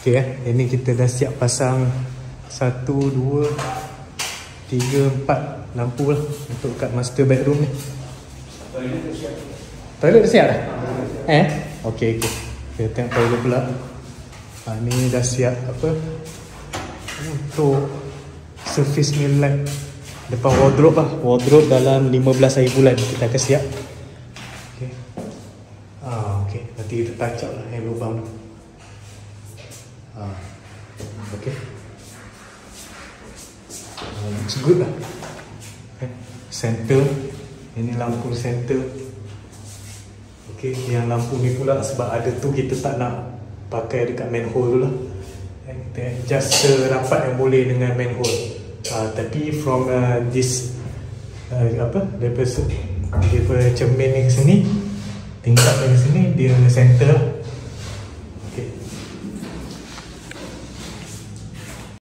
Ini kita dah siap pasang 1, 2, 3, 4 lampu lah untuk kat master bedroom ni. Toilet dah siap dah? Okey. Kita tengok toilet pula. Ni dah siap apa untuk surface ni light depan wardrobe lah. Wardrobe dalam 15 hari bulan kita akan siap. Okey. Nanti kita touch up lah yang lubang tu. Okey. Looks good lah. Center. Ini lampu center. Okey, yang lampu ni pula sebab ada tu kita tak nak pakai dekat manhole tu lah. Kita adjust serapat yang boleh dengan manhole. Tapi from this daripada cermin ni ke sini, tingkap dari sini dia center lah.